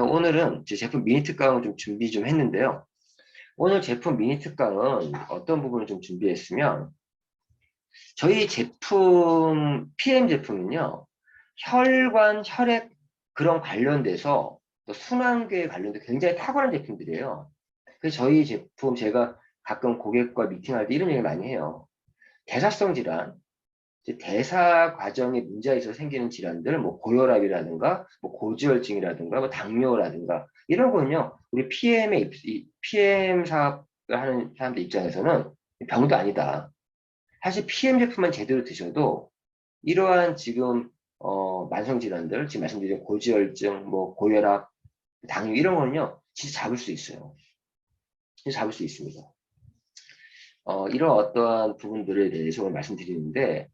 제가 오늘은 제 제품 미니 특강을 좀 준비 좀 했는데요. 오늘 제품 미니 특강은 어떤 부분을 좀 준비했으면, 저희 제품, PM 제품은요, 혈관, 혈액 그런 관련돼서 또 순환계에 관련돼서 굉장히 탁월한 제품들이에요. 그래서 저희 제품, 제가 가끔 고객과 미팅할 때 이런 얘기 많이 해요. 대사성 질환, 이제 대사 과정에 문제가 있어서 생기는 질환들, 뭐 고혈압이라든가, 뭐 고지혈증이라든가, 뭐 당뇨라든가 이런 거는요, 우리 PM 사업을 하는 사람들 입장에서는 병도 아니다. 사실 PM 제품만 제대로 드셔도 이러한 지금 만성 질환들, 지금 말씀드린 고지혈증, 뭐 고혈압, 당뇨 이런 거는요, 진짜 잡을 수 있어요. 진짜 잡을 수 있습니다. 이런 어떠한 부분들에 대해서 오늘 말씀드리는데,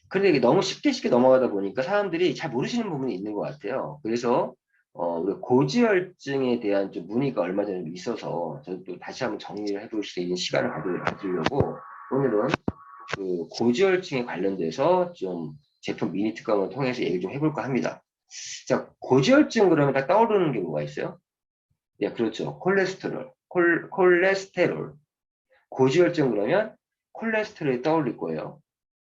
근데 이게 너무 쉽게 넘어가다 보니까 사람들이 잘 모르시는 부분이 있는 것 같아요. 그래서 우리 고지혈증에 대한 좀 문의가 얼마 전에 있어서 저도 또 다시 한번 정리를 해볼 수 있는 시간을 가지려고 오늘은 그 고지혈증에 관련돼서 좀 제품 미니 특강을 통해서 얘기 좀 해볼까 합니다. 자, 고지혈증 그러면 딱 떠오르는 게 뭐가 있어요? 예, 그렇죠. 콜레스테롤. 고지혈증 그러면 콜레스테롤이 떠올릴 거예요.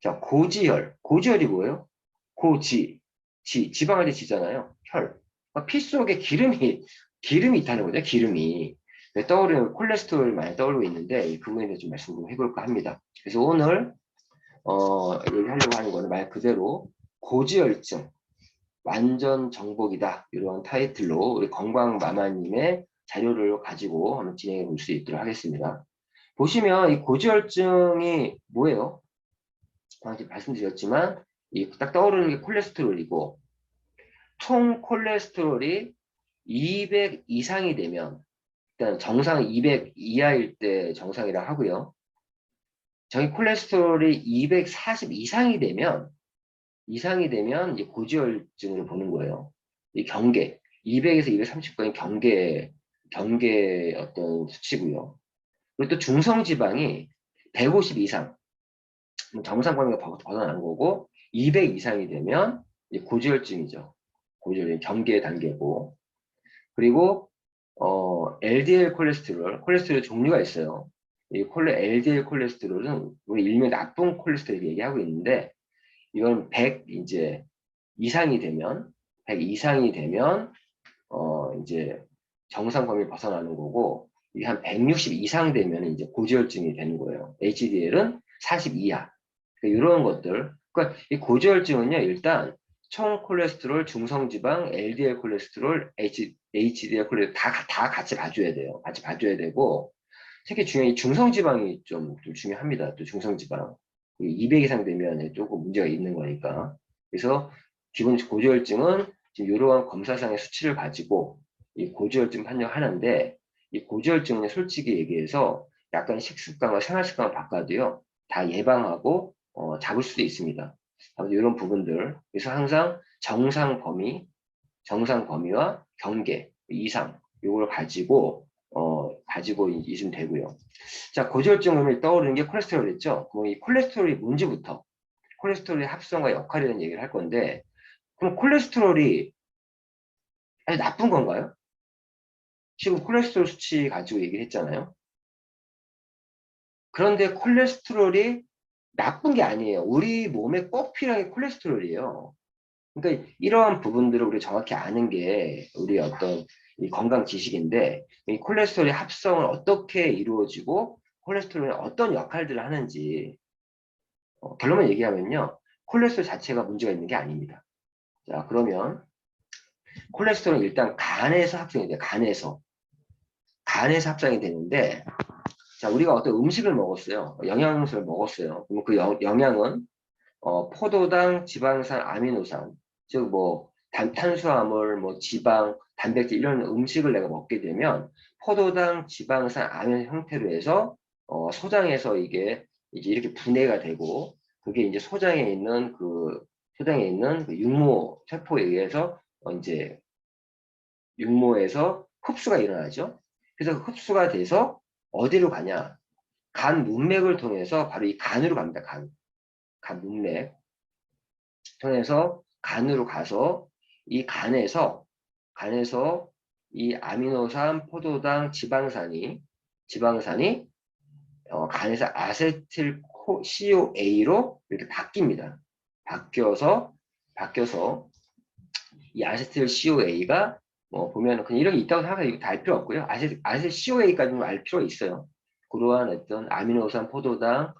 자, 고지혈이 뭐예요? 지방할 때 지잖아요. 혈. 그러니까 피 속에 기름이 있다는 거죠. 기름이. 떠오르는 콜레스테롤이 많이 떠오르고 있는데, 이 부분에 대해서 좀 말씀 좀 해볼까 합니다. 그래서 오늘, 얘기하려고 하는 거는 말 그대로 고지혈증, 완전 정복이다. 이런 타이틀로 우리 건강마마님의 자료를 가지고 한번 진행해 볼 수 있도록 하겠습니다. 보시면 이 고지혈증이 뭐예요? 방금 말씀드렸지만 이 딱 떠오르는 게 콜레스테롤이고, 총 콜레스테롤이 200 이상이 되면, 일단 정상 200 이하일 때 정상이라 하고요. 저희 콜레스테롤이 240 이상이 되면 이제 고지혈증을 보는 거예요. 이 경계 200에서 230까지 경계 어떤 수치고요. 그리고 또 중성 지방이 150 이상, 정상 범위가 벗어나는 거고, 200 이상이 되면 이제 고지혈증이죠. 고지혈증 경계 단계고, 그리고 LDL 콜레스테롤 종류가 있어요. 이 LDL 콜레스테롤은 우리 일명 나쁜 콜레스테롤 얘기하고 있는데, 이건 100 이제 이상이 되면 100 이상이 되면 이제 정상 범위 벗어나는 거고, 이게 한 160 이상 되면 이제 고지혈증이 되는 거예요. HDL은 40 이하. 그러니까 이런 것들. 그러니까 이 고지혈증은요, 일단 총 콜레스테롤, 중성지방, LDL 콜레스테롤, HDL 콜레스테롤 다 같이 봐줘야 돼요. 같이 봐줘야 되고, 특히 중요한 이 중성지방이 좀 중요합니다. 또 중성지방. 200 이상 되면 조금 문제가 있는 거니까. 그래서 기본 고지혈증은 지금 이러한 검사상의 수치를 가지고 이 고지혈증 판정하는데, 이 고지혈증은 솔직히 얘기해서 약간 식습관과 생활습관을 바꿔도요, 다 예방하고 잡을 수도 있습니다. 이런 부분들. 그래서 항상 정상 범위와 경계 이상, 요걸 가지고 있으면 되고요. 자, 고지혈증을 떠오르는 게 콜레스테롤이었죠. 그럼 이 콜레스테롤이 뭔지부터, 콜레스테롤의 합성과 역할이라는 얘기를 할 건데, 그럼 콜레스테롤이 아주 나쁜 건가요? 지금 콜레스테롤 수치 가지고 얘기를 했잖아요. 그런데 콜레스테롤이 나쁜 게 아니에요. 우리 몸에 꼭 필요한 게 콜레스테롤이에요. 그러니까 이러한 부분들을 우리 정확히 아는 게 우리 어떤 이 건강 지식인데, 이 콜레스테롤의 합성은 어떻게 이루어지고 콜레스테롤이 어떤 역할들을 하는지 결론만 얘기하면요, 콜레스테롤 자체가 문제가 있는 게 아닙니다. 자, 그러면 콜레스테롤은 일단 간에서 합성이 돼요. 간에서 합성이 되는데, 자, 우리가 어떤 음식을 먹었어요. 영양소를 먹었어요. 그러면 그 영양은 포도당, 지방산, 아미노산, 즉 뭐 탄수화물, 뭐 지방, 단백질 이런 음식을 내가 먹게 되면 포도당, 지방산, 아미노산 형태로 해서 소장에서 이게 이제 이렇게 분해가 되고, 그게 이제 소장에 있는 그 육모 세포에 의해서 이제 육모에서 흡수가 일어나죠. 그래서 흡수가 돼서 어디로 가냐? 간 문맥을 통해서 바로 이 간으로 갑니다. 간 문맥 통해서 간으로 가서 이 간에서 이 아미노산, 포도당, 지방산이 간에서 아세틸 CoA로 이렇게 바뀝니다. 바뀌어서 이 아세틸 CoA가 보면 그냥 이런 게 있다고 생각해서 이거 다 알 필요 없고요. 아세틸 CoA까지는 알 필요가 있어요. 그러한 어떤 아미노산, 포도당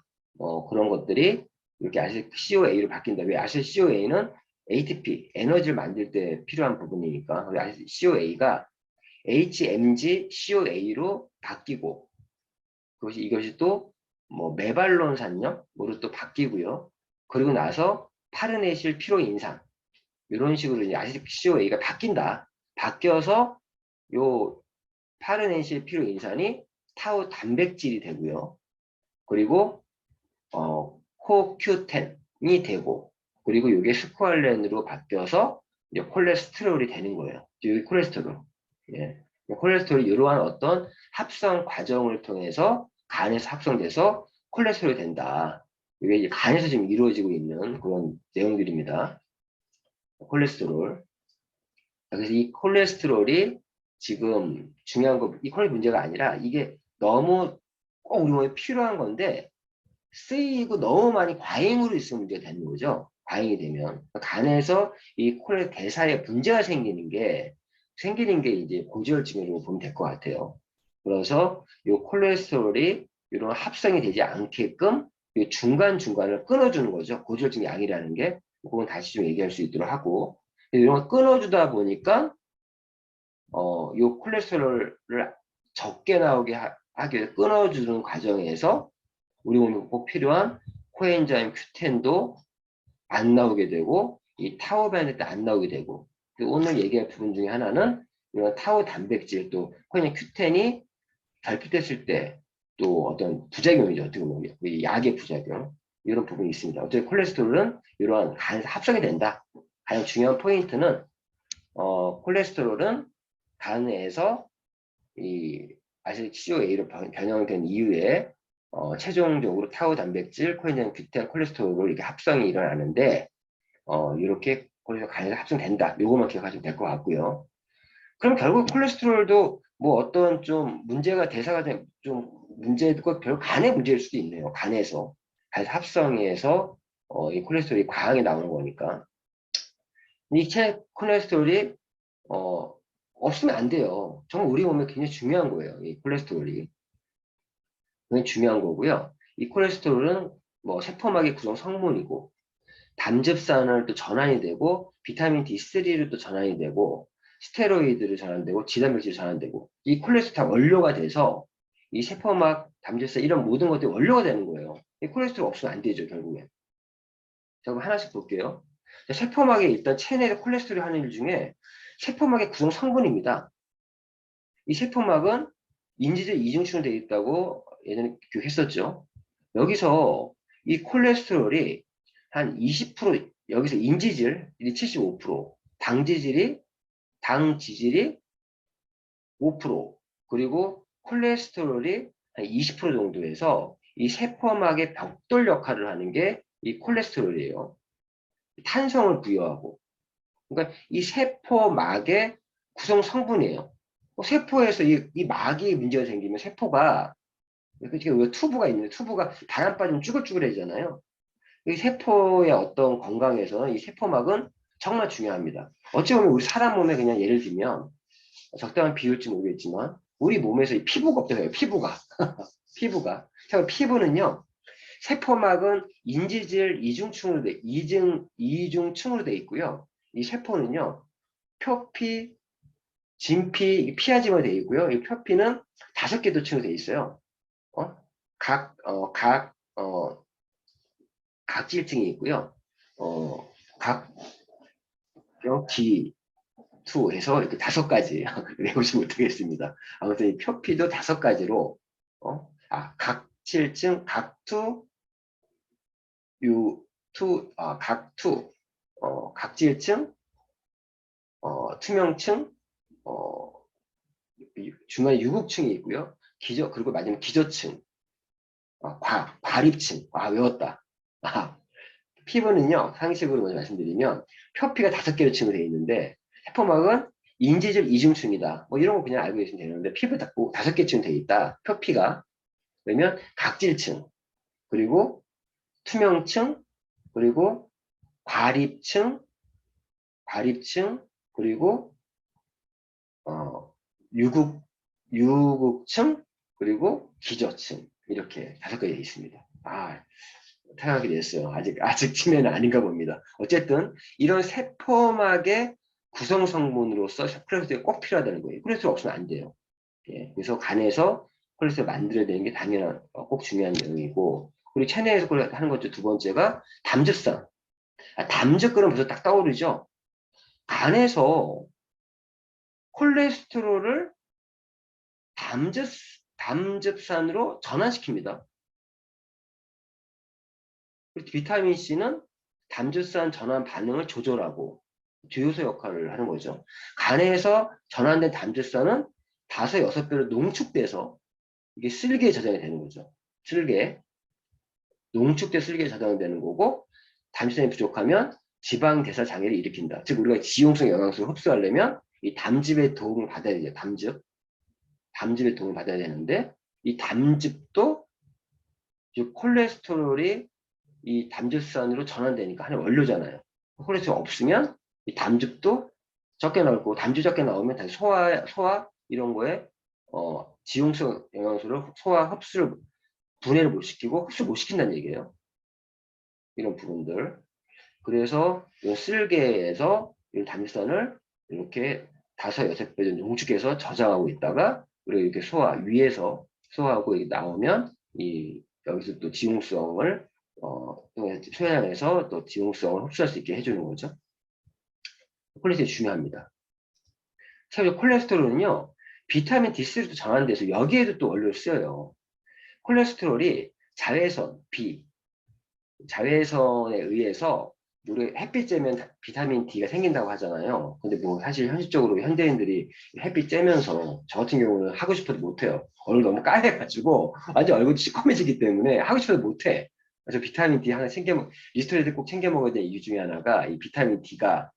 그런 것들이 이렇게 아세틸 CoA로 바뀐다. 왜 아세틸 CoA는 ATP, 에너지를 만들 때 필요한 부분이니까. 아세틸 CoA가 HMG CoA로 바뀌고 이것이 또 메발론산염으로 또 바뀌고요. 그리고 나서 파르네실 피로인산 이런 식으로 이제 아세틸 CoA가 바뀐다. 바뀌어서 요 파르네실 피로인산이 타우 단백질이 되고요. 그리고 코큐텐이 되고 그리고 이게 스쿠알렌으로 바뀌어서 이제 콜레스테롤이 되는 거예요. 여기 콜레스테롤. 예. 콜레스테롤이 이러한 어떤 합성 과정을 통해서 간에서 합성돼서 콜레스테롤이 된다. 이게 이제 간에서 지금 이루어지고 있는 그런 내용들입니다. 콜레스테롤. 그래서 이 콜레스테롤이 지금 중요한 거, 이 콜레스테롤 문제가 아니라 이게 너무 꼭 우리 몸에 필요한 건데 쓰이고 너무 많이 과잉으로 있으면 문제가 되는 거죠. 과잉이 되면 간에서 이 콜레스테롤 대사에 문제가 생기는 게 이제 고지혈증이라고 보면 될 것 같아요. 그래서 이 콜레스테롤이 이런 합성이 되지 않게끔 이 중간중간을 끊어주는 거죠. 고지혈증 양이라는 게 그건 다시 좀 얘기할 수 있도록 하고 이런 걸 끊어주다 보니까 이 콜레스테롤을 적게 나오게 하기 위해 끊어주는 과정에서 우리 몸에 꼭 필요한 코엔자임 Q10도 안 나오게 되고 이 타우 바이너도 안 나오게 되고 오늘 얘기할 부분 중에 하나는 이런 타우 단백질 또 코엔자임 Q10이 결핍됐을 때 또 어떤 부작용이죠. 어떻게 보면 약의 부작용 이런 부분이 있습니다. 어쨌든 콜레스테롤은 이러한 간에서 합성이 된다. 가장 중요한 포인트는 콜레스테롤은 간에서 이 아세틸 CoA로 변형된 이후에 최종적으로 타우 단백질, 코엔자임 Q10, 콜레스테롤로 이렇게 합성이 일어나는데 이렇게 간에서 합성된다. 요것만 기억하시면 될 것 같고요. 그럼 결국 콜레스테롤도 뭐 어떤 좀 문제가 대사가 된 좀 문제고 별로 간의 문제일 수도 있네요. 간에서 합성해서 이 콜레스테롤이 과하게 나오는 거니까 이 콜레스테롤이 없으면 안 돼요. 정말 우리 몸에 굉장히 중요한 거예요. 이 콜레스테롤이 굉장히 중요한 거고요. 이 콜레스테롤은 뭐 세포막의 구성 성분이고 담즙산을 또 전환이 되고 비타민 D3를 또 전환이 되고 스테로이드를 전환되고 지단백질이 전환되고 이 콜레스테롤 다 원료가 돼서 이 세포막 담즙산 이런 모든 것들이 원료가 되는 거예요. 이 콜레스테롤 없으면 안 되죠 결국엔. 자 그럼 하나씩 볼게요. 세포막에 일단 체내에 콜레스테롤이 하는 일 중에 세포막의 구성 성분입니다. 이 세포막은 인지질 이중층으로 되어 있다고 예전에 교육했었죠. 여기서 이 콜레스테롤이 한 20% 여기서 인지질이 75%, 당지질이 5% 그리고 콜레스테롤이 한 20% 정도에서 이 세포막의 벽돌 역할을 하는 게 이 콜레스테롤이에요. 탄성을 부여하고 그러니까 이 세포막의 구성 성분이에요. 세포에서 이 막이 문제가 생기면 세포가 왜 투부가 있는데 투부가 바람 빠지면 쭈글쭈글해지잖아요. 이 세포의 어떤 건강에서는 이 세포막은 정말 중요합니다. 어찌 보면 우리 사람 몸에 그냥 예를 들면 적당한 비율일지 모르겠지만 우리 몸에서 이 피부가 없잖아요. 피부가 피부가. 자, 피부는요. 세포막은 인지질 이중층으로 돼 있고요. 이 세포는요. 표피, 진피, 피하지만 돼 있고요. 이 표피는 5개 도층으로 돼 있어요. 각질층이 있고요. 각경 G2 해서 이렇게 5가지 외우지 못하겠습니다. 아무튼 이 표피도 5가지로 각질층, 각투, 각투, 각질층, 투명층, 중간에 유국층이 있고요. 그리고 마지막 기저층, 과립층. 외웠다. 피부는요, 상식으로 먼저 말씀드리면, 표피가 5개로 층으로 되어 있는데, 세포막은 인지적 이중층이다. 뭐 이런 거 그냥 알고 계시면 되는데 피부 딱 5개층 돼 있다. 표피가. 그러면 각질층, 그리고 투명층, 그리고 과립층, 그리고 유국, 유국층, 그리고 기저층. 이렇게 5가지 있습니다. 생각하게 됐어요. 아직 치매는 아닌가 봅니다. 어쨌든, 이런 세포막의 구성 성분으로서 콜레스테롤이 꼭 필요하다는 거예요. 콜레스테롤 없으면 안 돼요. 예, 그래서 간에서 콜레스테롤 만들어야 되는 게 당연한, 꼭 중요한 내용이고, 우리 체내에서 하는 것 중 두 번째가 담즙산. 담즙 그러면 벌써 딱 떠오르죠? 간에서 콜레스테롤을 담즙, 담즙산으로 전환시킵니다. 비타민 C는 담즙산 전환 반응을 조절하고 주요소 역할을 하는 거죠. 간에서 전환된 담즙산은 5, 6배로 농축돼서 이게 쓸개에 저장이 되는 거죠. 농축돼 쓸개에 저장이 되는 거고, 담즙산이 부족하면 지방 대사 장애를 일으킨다. 즉 우리가 지용성 영양소를 흡수하려면 이 담즙의 도움을 받아야 되죠. 담즙의 도움을 받아야 되는데, 이 담즙도 즉 콜레스테롤이 이 담즙산으로 전환되니까 하나의 원료잖아요. 콜레스테롤 없으면 이 담즙도 적게 나올 거고, 담즙 적게 나오면 다시 소화 이런 거에 지용성 영양소를 소화 흡수를 분해를 못 시키고 흡수 못 시킨다는 얘기예요. 이런 부분들. 그래서 이 쓸개에서 이 담즙산을 이렇게 5, 6배 정도 농축해서 저장하고 있다가 그리고 이렇게 위에서 소화하고 이렇게 나오면 여기서 또 지용성을 소양해서 또 지용성을 흡수할 수 있게 해주는 거죠. 콜레스테롤이 중요합니다. 사실 콜레스테롤은요, 비타민 D3도 전환돼서 여기에도 또 원료를 써요. 콜레스테롤이 자외선에 의해서 우리 햇빛 쬐면 비타민 D가 생긴다고 하잖아요. 근데 뭐 사실 현실적으로 현대인들이 햇빛 쬐면서 저 같은 경우는 하고 싶어도 못해요. 얼굴 너무 까매가지고 완전 얼굴이 시커매지기 때문에 하고 싶어도 못해. 그래서 비타민 D 하나 리스토리드 꼭 챙겨 먹어야 되는 이유 중에 하나가 이 비타민 D가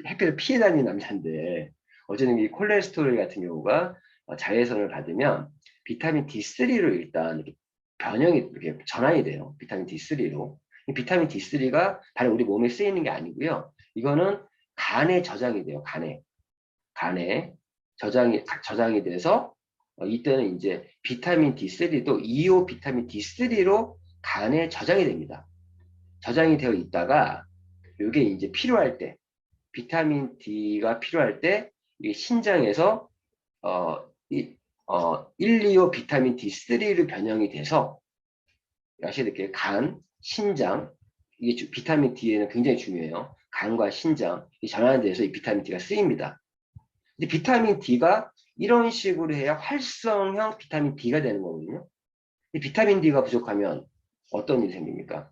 햇빛을 피해 다니는 남자인데, 어쨌든 이 콜레스테롤 같은 경우가 자외선을 받으면 비타민 D3로 일단 이렇게 변형이 이렇게 전환이 돼요. 비타민 D3로. 이 비타민 D3가 다른 우리 몸에 쓰이는 게 아니고요. 이거는 간에 저장이 돼요. 간에 저장이 돼서 이때는 이제 비타민 D3도 2호 비타민 D3로 간에 저장이 됩니다. 저장이 되어 있다가 이게 이제 필요할 때, 비타민 D가 필요할 때 신장에서 1, 2호 비타민 D3로 변형이 돼서 아시다시피 간, 신장, 이게 비타민 D에는 굉장히 중요해요. 간과 신장, 이 전환돼서 이 비타민 D가 쓰입니다. 근데 비타민 D가 이런 식으로 해야 활성형 비타민 D가 되는 거거든요. 이 비타민 D가 부족하면 어떤 일이 생깁니까?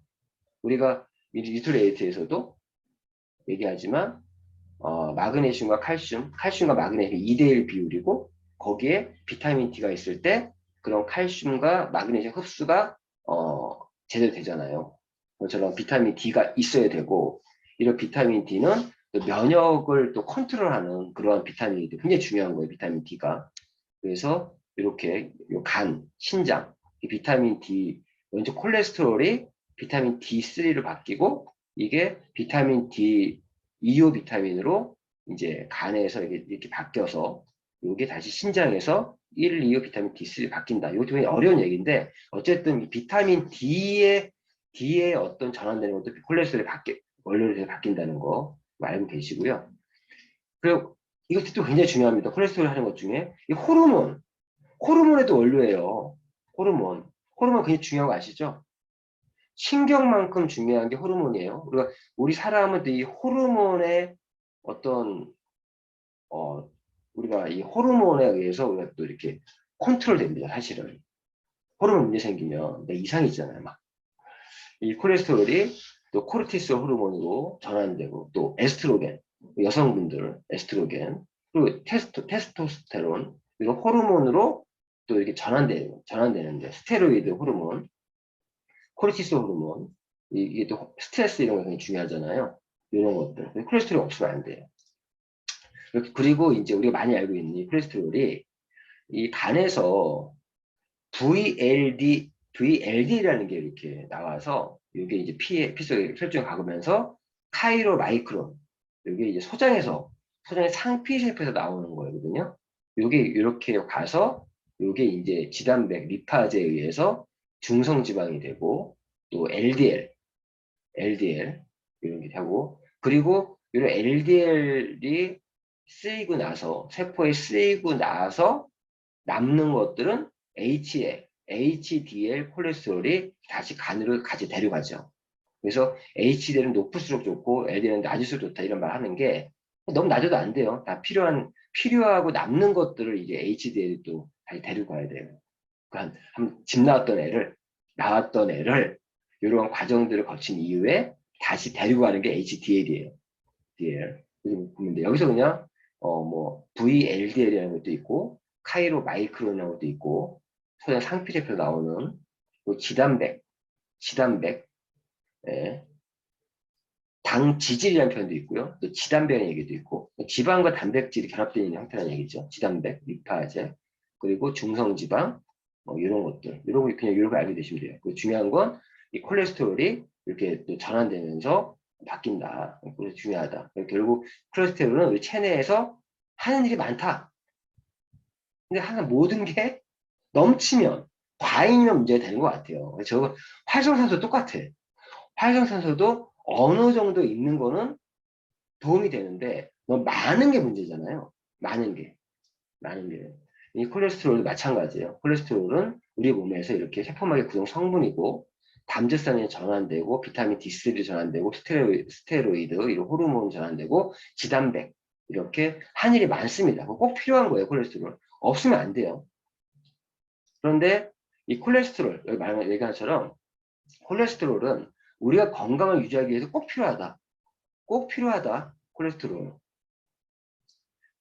우리가 리틀레이트에서도 얘기하지만 마그네슘과 칼슘과 마그네슘 2대1 비율이고, 거기에 비타민 D가 있을 때 그런 칼슘과 마그네슘 흡수가 제대로 되잖아요. 그것처럼 비타민 D가 있어야 되고, 이런 비타민 D는 또 면역을 또 컨트롤하는 그러한 비타민이 굉장히 중요한 거예요. 비타민 D가. 그래서 이렇게 간, 신장, 이 비타민 D, 먼저 콜레스테롤이 비타민 D3로 바뀌고, 이게 비타민 D 2호 비타민으로 이제 간에서 이렇게 바뀌어서 이게 다시 신장에서 1, 2호 비타민 D3로 바뀐다. 이거 굉장히 어려운 얘기인데, 어쨌든 비타민 D의 어떤 전환되는 것도 콜레스테롤이 원료로 바뀐다는 거 알고 계시고요. 그리고 이것도 굉장히 중요합니다. 콜레스테롤 하는 것 중에 이 호르몬에도 원료예요. 호르몬 굉장히 중요한 거 아시죠? 신경만큼 중요한 게 호르몬이에요. 우리 사람은 이 호르몬의 어떤 우리가 이 호르몬에 의해서 우리가 또 이렇게 컨트롤 됩니다. 사실은 호르몬 문제 생기면 내 이상이 있잖아요. 막 이 콜레스테롤이 또 코르티솔 호르몬으로 전환되고, 또 에스트로겐, 여성분들 에스트로겐, 그리고 테스토스테론, 이런 호르몬으로 또 이렇게 전환되는데, 스테로이드 호르몬, 코르티솔 호르몬, 이게 또 스트레스 이런 거 굉장히 중요하잖아요. 이런 것들. 콜레스테롤 없으면 안 돼요. 그리고 이제 우리가 많이 알고 있는 이 콜레스테롤이 이 간에서 VLD라는 게 이렇게 나와서 이게 이제 피 속에 혈중에 가면서 카이로 마이크론 이게 이제 소장의 상피 셀프에서 나오는 거거든요. 이게 이렇게 가서 이게 이제 지단백 리파제에 의해서 중성 지방이 되고 또 LDL 이런 게 하고 그리고 이런 LDL이 쓰이고 나서 세포에 쓰이고 나서 남는 것들은 HDL 콜레스테롤이 다시 간으로 같이 데려가죠. 그래서 HDL은 높을수록 좋고 LDL은 낮을수록 좋다 이런 말 하는 게 너무 낮아도 안 돼요. 다 필요하고 남는 것들을 이제 HDL이 또 다시 데리고 가야 돼요. 그러니까 집 나왔던 애를 이런 과정들을 거친 이후에 다시 데리고 가는 게 HDL이에요. DL. 보면 돼. 여기서 그냥 뭐 VLDL이라는 것도 있고 카이로 마이크론이라는 것도 있고 소장 상피제표 나오는 지단백, 예. 당 지질이라는 표현도 있고요. 또 지단백의 얘기도 있고 지방과 단백질이 결합되어 있는 형태라는 얘기죠. 지단백, 리파제, 그리고 중성지방 뭐 이런 것들 이런 거 그냥 이런 거 알게 되시면 돼요. 중요한 건 이 콜레스테롤이 이렇게 또 전환되면서 바뀐다. 그래서 중요하다. 결국 콜레스테롤은 우리 체내에서 하는 일이 많다. 근데 항상 모든 게 넘치면 과잉이면 문제가 되는 것 같아요. 저 활성산소 똑같아. 활성산소도 어느 정도 있는 거는 도움이 되는데 너무 많은 게 문제잖아요. 많은 게. 이 콜레스테롤도 마찬가지예요. 콜레스테롤은 우리 몸에서 이렇게 세포막의 구성 성분이고 담즙산이 전환되고 비타민 D3도 전환되고 스테로이드 이런 호르몬 전환되고 지단백 이렇게 한 일이 많습니다. 꼭 필요한 거예요. 콜레스테롤. 없으면 안 돼요. 그런데 이 콜레스테롤 여기 얘기한 것처럼 콜레스테롤은 우리가 건강을 유지하기 위해서 꼭 필요하다. 꼭 필요하다. 콜레스테롤.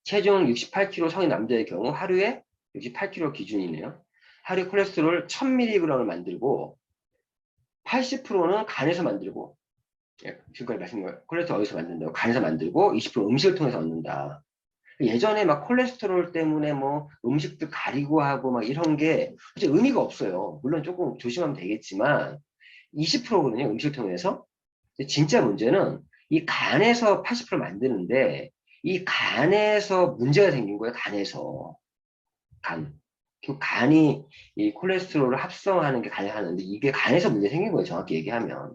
체중 68kg 성인 남자의 경우 하루에 68kg 기준이네요. 하루에 콜레스테롤 1000mg을 만들고 80%는 간에서 만들고 지금까지 말씀드린 거예요. 콜레스테롤 어디서 만든다고? 간에서 만들고 20% 음식을 통해서 얻는다. 예전에 막 콜레스테롤 때문에 뭐 음식들 가리고 하고 막 이런 게 이제 의미가 없어요. 물론 조금 조심하면 되겠지만 20%거든요. 음식을 통해서. 진짜 문제는 이 간에서 80% 만드는데 이 간에서 문제가 생긴 거예요. 간에서. 그 간이 이 콜레스테롤을 합성하는 게 간에 하는데 이게 간에서 문제 생긴 거예요. 정확히 얘기하면.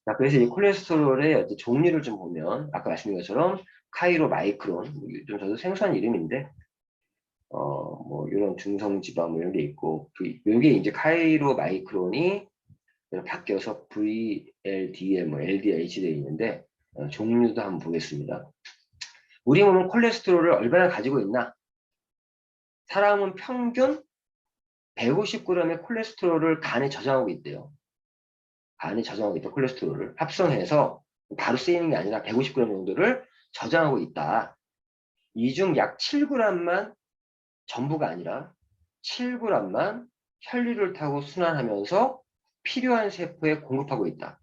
자, 그래서 이 콜레스테롤의 어떤 종류를 좀 보면 아까 말씀드린 것처럼 카이로 마이크론 좀 저도 생소한 이름인데 뭐 이런 중성지방 뭐 이런 게 있고 이게 이제 카이로 마이크론이 바뀌어서 VLDL, 뭐 LDL, HDL 있는데 종류도 한번 보겠습니다. 우리 몸은 콜레스테롤을 얼마나 가지고 있나? 사람은 평균 150g의 콜레스테롤을 간에 저장하고 있대요. 간에 저장하고 있다. 콜레스테롤을 합성해서 바로 쓰이는 게 아니라 150g 정도를 저장하고 있다. 이 중 약 7g만 전부가 아니라 7g만 혈류를 타고 순환하면서 필요한 세포에 공급하고 있다.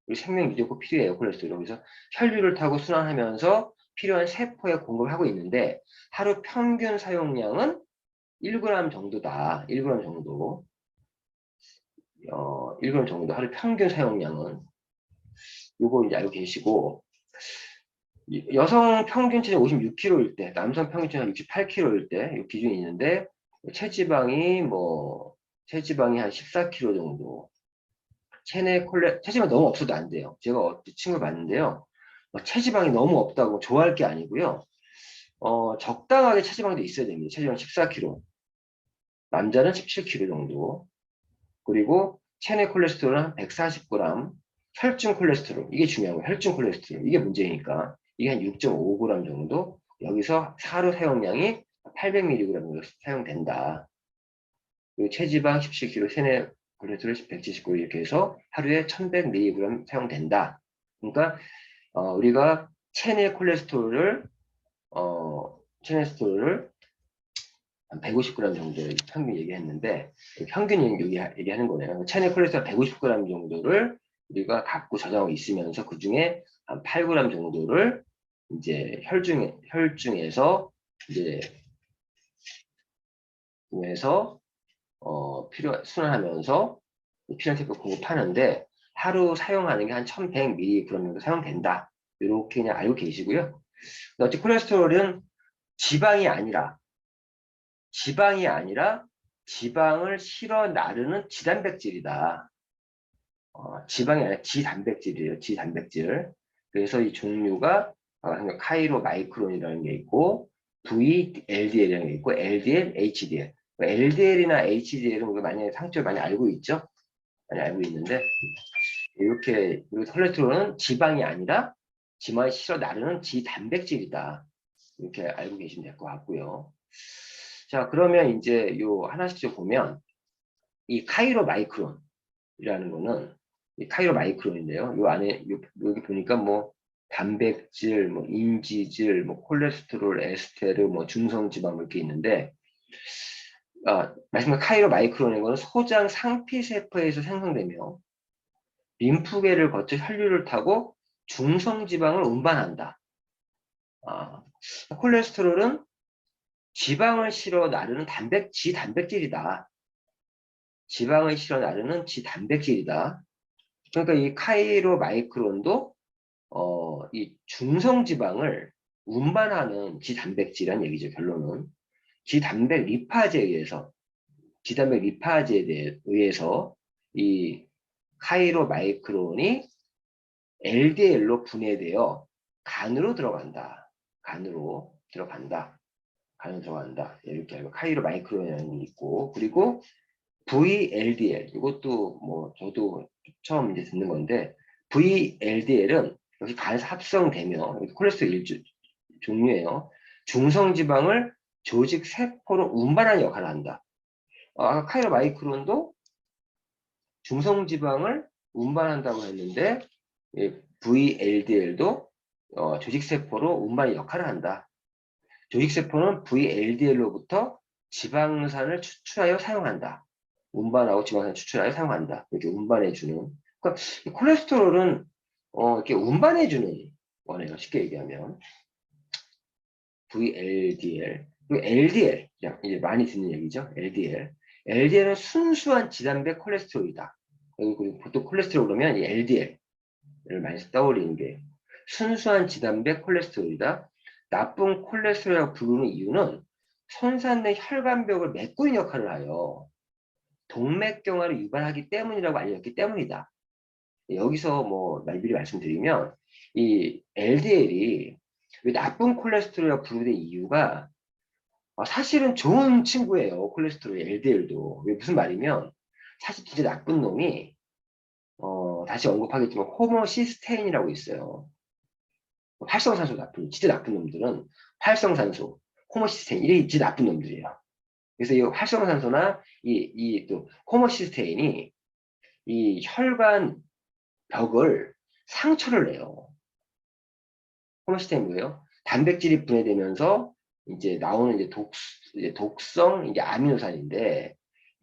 우리 생명 유지에 꼭 필요해요. 콜레스테롤. 그래서 혈류를 타고 순환하면서 필요한 세포에 공급을 하고 있는데 하루 평균 사용량은 1g 정도다. 1g 정도. 1g 정도 하루 평균 사용량은 요거 이제 알고 계시고 여성 평균 체중 56kg일 때, 남성 평균 체중 68kg일 때 기준이 있는데 체지방이 한 14kg 정도. 체지방 너무 없어도 안 돼요. 제가 친구 봤는데요. 체지방이 너무 없다고 좋아할 게 아니고요. 적당하게 체지방도 있어야 됩니다. 체지방 14kg. 남자는 17kg 정도. 그리고 체내 콜레스테롤은 한 140g. 혈중 콜레스테롤. 이게 중요한 거예요. 혈중 콜레스테롤. 이게 문제니까. 이게 한 6.5g 정도. 여기서 하루 사용량이 800mg 정도 사용된다. 그리고 체지방 17kg, 체내 콜레스테롤 179 이렇게 해서 하루에 1100mg 사용된다. 그러니까 우리가 체내 콜레스테롤을 한 150g 정도를 평균 얘기했는데 평균 얘기하는 거네요. 체내 콜레스테롤 150g 정도를 우리가 갖고 저장하고 있으면서 그 중에 한 8g 정도를 이제 혈중에서 이제 에서 순환하면서 피노티프 공급하는데 하루 사용하는 게 한 1100mg 정도 사용된다. 이렇게 그냥 알고 계시고요. 어차피 콜레스테롤은 지방이 아니라 지방을 실어 나르는 지단백질이다. 지방이 아니라 지단백질이에요. 지단백질. 그래서 이 종류가 카이로 마이크론이라는 게 있고 VLDL이라는 게 있고 LDL, HDL. LDL이나 HDL은 우리가 많이 상처를 많이 알고 있죠. 많이 알고 있는데 이렇게 콜레스테롤은 지방이 아니라 지방이 실어 나르는 지단백질이다. 이렇게 알고 계시면 될 것 같고요. 자, 그러면 이제 요 하나씩 보면 이 카이로 마이크론이라는 거는 이 카이로 마이크론인데요. 요 안에 여기 보니까 뭐 단백질, 뭐 인지질, 뭐 콜레스테롤, 에스테르, 뭐 중성지방 뭐 이렇게 있는데 말씀드린 카이로 마이크론인 거는 소장 상피세포에서 생성되며 림프계를 거쳐 혈류를 타고 중성지방을 운반한다. 콜레스테롤은 지방을 실어 나르는 지단백질이다. 지방을 실어 나르는 지단백질이다. 그러니까 이 카이로 마이크론도 이 중성지방을 운반하는 지단백질이라는 얘기죠. 결론은 지단백 리파제에 의해서 이 카이로 마이크론이 LDL로 분해되어 간으로 들어간다. 간으로 들어간다. 이렇게 알고 카이로 마이크론이라는 게 있고 그리고 VLDL 이것도 뭐 저도 처음 이제 듣는 건데 VLDL은 여기 간에서 합성되며 콜레스테롤 종류예요. 중성지방을 조직 세포로 운반하는 역할을 한다. 아까 카이로 마이크론도 중성지방을 운반한다고 했는데 VLDL도 조직세포로 운반의 역할을 한다. 조직세포는 VLDL로부터 지방산을 추출하여 사용한다. 운반하고 지방산을 추출하여 사용한다. 이렇게 운반해주는. 그러니까 콜레스테롤은 이렇게 운반해주는 거네요. 쉽게 얘기하면. VLDL. 그리고 LDL. 이제 많이 듣는 얘기죠. LDL. LDL은 순수한 지단백 콜레스테롤이다. 그리고 보통 콜레스테롤 그러면 이 LDL을 많이 떠올리는 게 순수한 지단백 콜레스테롤이다. 나쁜 콜레스테롤이라고 부르는 이유는 손상된 혈관벽을 메꾸는 역할을 하여 동맥경화를 유발하기 때문이라고 알려졌기 때문이다. 여기서 뭐 미리 말씀드리면 이 LDL이 나쁜 콜레스테롤이라고 부르는 이유가 사실은 좋은 친구예요. 콜레스테롤 LDL도. 무슨 말이면 사실 진짜 나쁜 놈이 다시 언급하겠지만 호모시스테인이라고 있어요. 활성산소 진짜 나쁜 놈들은 활성산소, 호모시스테인 이게 진짜 나쁜 놈들이에요. 그래서 이 활성산소나 또 호모시스테인이 이 혈관 벽을 상처를 내요. 호모시스테인 뭐예요? 단백질이 분해되면서 이제 나오는 이제 독성 이제 아미노산인데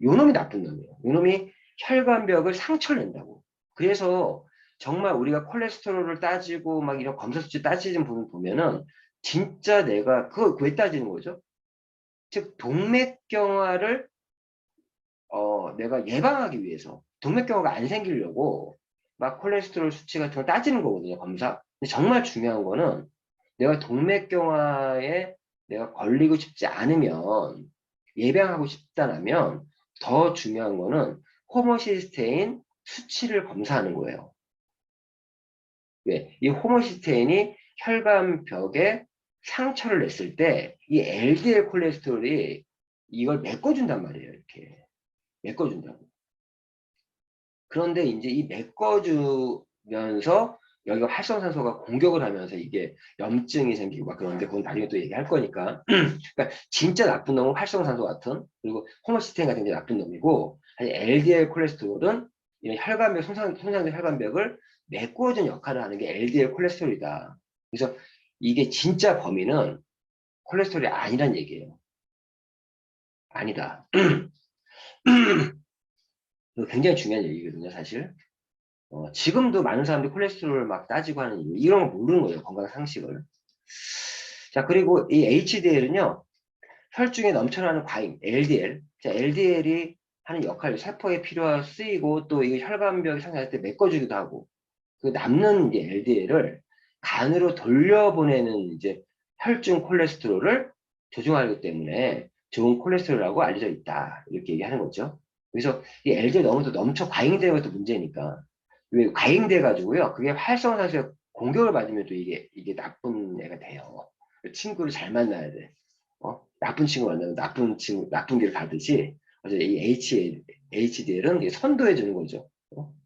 요 놈이 나쁜 놈이에요. 요 놈이 혈관벽을 상처를 낸다고. 그래서 정말 우리가 콜레스테롤을 따지고 막 이런 검사 수치 따지는 분을 보면은 진짜 내가 그거 왜 따지는 거죠? 즉 동맥경화를 내가 예방하기 위해서 동맥경화가 안 생기려고 막 콜레스테롤 수치 같은 걸 따지는 거거든요. 검사. 근데 정말 중요한 거는 내가 동맥경화에 내가 걸리고 싶지 않으면 예방하고 싶다면 더 중요한 거는 호모시스테인 수치를 검사하는 거예요. 왜? 이 호모시스테인이 혈관벽에 상처를 냈을 때 이 LDL 콜레스테롤이 이걸 메꿔준단 말이에요. 이렇게 메꿔준다고. 그런데 이제 이 메꿔주면서 여기가 활성산소가 공격을 하면서 이게 염증이 생기고 막 그런데 그건 나중에 또 얘기할 거니까. 그러니까 진짜 나쁜 놈은 활성산소 같은 그리고 호모시스테인 같은 게 나쁜 놈이고 LDL 콜레스테롤은 혈관벽 손상된 혈관벽을 메꿔준 역할을 하는 게 LDL 콜레스테롤이다. 그래서 이게 진짜 범인은 콜레스테롤이 아니란 얘기예요. 아니다. 굉장히 중요한 얘기거든요, 사실. 지금도 많은 사람들이 콜레스테롤을 막 따지고 하는 이유, 이런 거 모르는 거예요, 건강 상식을. 자, 그리고 이 HDL은요, 혈중에 넘쳐나는 과잉, LDL. 자, LDL이 하는 역할이 세포에 쓰이고 또 이 혈관벽이 상승할 때 메꿔주기도 하고, 그 남는 이제 LDL을 간으로 돌려보내는 이제 혈중 콜레스테롤을 조종하기 때문에 좋은 콜레스테롤이라고 알려져 있다. 이렇게 얘기하는 거죠. 그래서 이 LDL 너무 넘쳐 과잉되는 것도 문제니까. 왜 과잉돼 가지고요. 그게 활성산소에 공격을 받으면 또 이게 나쁜 애가 돼요. 친구를 잘 만나야 돼. 나쁜 친구 만나면 나쁜 길을 가듯이, 어제 이 HDL은 선도해 주는 거죠.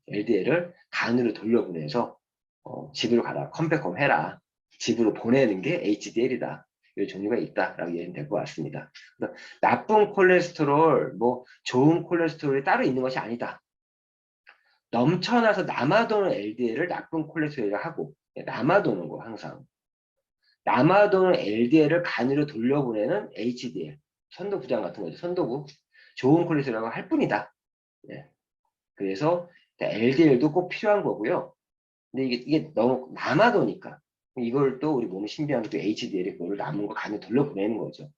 LDL을 간으로 돌려보내서 집으로 가라, 컴백홈 해라. 집으로 보내는 게 HDL이다. 이 종류가 있다라고 이해는 될 것 같습니다. 그래서 나쁜 콜레스테롤, 뭐 좋은 콜레스테롤이 따로 있는 것이 아니다. 넘쳐나서 남아도는 LDL을 나쁜 콜레스테롤이라고 하고, 남아도는 거 항상. 남아도는 LDL을 간으로 돌려보내는 HDL, 선도부장 같은 거죠. 선도부. 좋은 콜레스테롤이라고 할 뿐이다. 네. 그래서 LDL도 꼭 필요한 거고요. 근데 이게 너무 남아도니까 이걸 또 우리 몸의 신비한 또 HDL이 그걸 남은 거 간에 돌려보내는 거죠.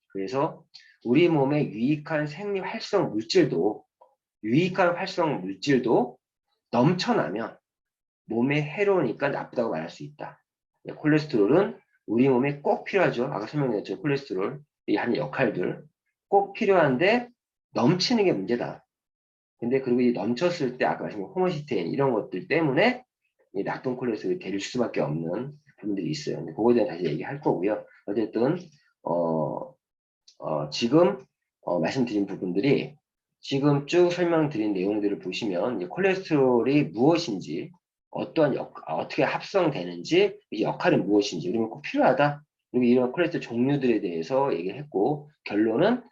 그래서 우리 몸에 유익한 생리 활성 물질도 넘쳐나면 몸에 해로우니까 나쁘다고 말할 수 있다. 콜레스테롤은 우리 몸에 꼭 필요하죠. 아까 설명드렸죠. 콜레스테롤 이 하는 역할들 꼭 필요한데 넘치는 게 문제다. 근데 그리고 이 넘쳤을 때 아까 말씀드린 호모시스테인 이런 것들 때문에 이 나쁜 콜레스테롤이 될 수밖에 없는 부분들이 있어요. 근데 그거에 대해 다시 얘기할 거고요. 어쨌든 지금 말씀드린 부분들이 지금 쭉 설명드린 내용들을 보시면 이제 콜레스테롤이 무엇인지 어떻게 합성되는지 역할은 무엇인지 그리고 꼭 필요하다. 그리고 이런 콜레스테롤 종류들에 대해서 얘기했고 결론은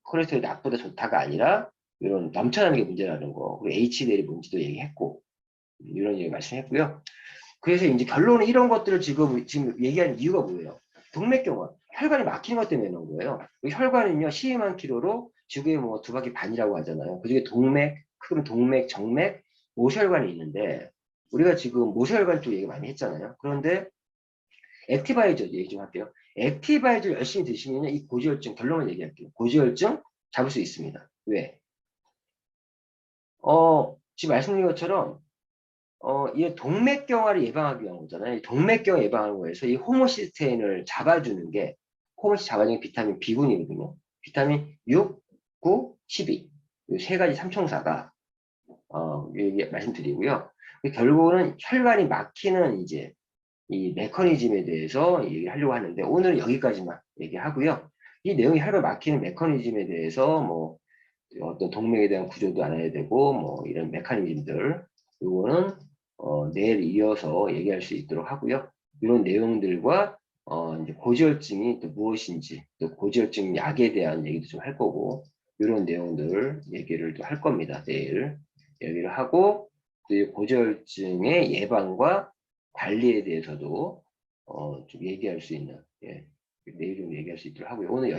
콜레스테롤이 나쁘다 좋다가 아니라 이런 넘쳐나는 게 문제라는 거 그리고 HDL이 뭔지도 얘기했고 이런 얘기 말씀했고요. 그래서 이제 결론은 이런 것들을 지금 얘기하는 이유가 뭐예요? 동맥경화, 혈관이 막히는 것 때문에 그런 거예요. 혈관은요, 12만 킬로로 지구에 뭐 2바퀴 반이라고 하잖아요. 그 중에 크면 동맥, 정맥, 모세혈관이 있는데, 우리가 지금 모세혈관 쪽 얘기 많이 했잖아요. 그런데 액티바이저 얘기 좀 할게요. 액티바이저 열심히 드시면 이 고지혈증, 결론을 얘기할게요. 고지혈증 잡을 수 있습니다. 왜? 지금 말씀드린 것처럼 이 동맥경화를 예방하기 위한 거잖아요. 이 동맥경화 예방하는 거에서 이 호모시스테인을 잡아주는 게, 잡아주는 게 비타민 B군이거든요. 비타민 6, 9, 12. 이 세 가지 삼총사가, 여기 말씀드리고요. 결국은 혈관이 막히는 이제 이 메커니즘에 대해서 얘기하려고 하는데, 오늘은 여기까지만 얘기하고요. 이 내용이 혈관 막히는 메커니즘에 대해서 뭐, 어떤 동맥에 대한 구조도 알아야 되고, 뭐, 이런 메커니즘들, 요거는 내일 이어서 얘기할 수 있도록 하고요. 이런 내용들과 이제 고지혈증이 또 무엇인지, 또 고지혈증 약에 대한 얘기도 좀 할 거고, 이런 내용들 얘기를 또 할 겁니다. 내일 얘기를 하고, 또 이 고지혈증의 예방과 관리에 대해서도 좀 얘기할 수 있는, 내일 좀 얘기할 수 있도록 하고요. 오늘 여기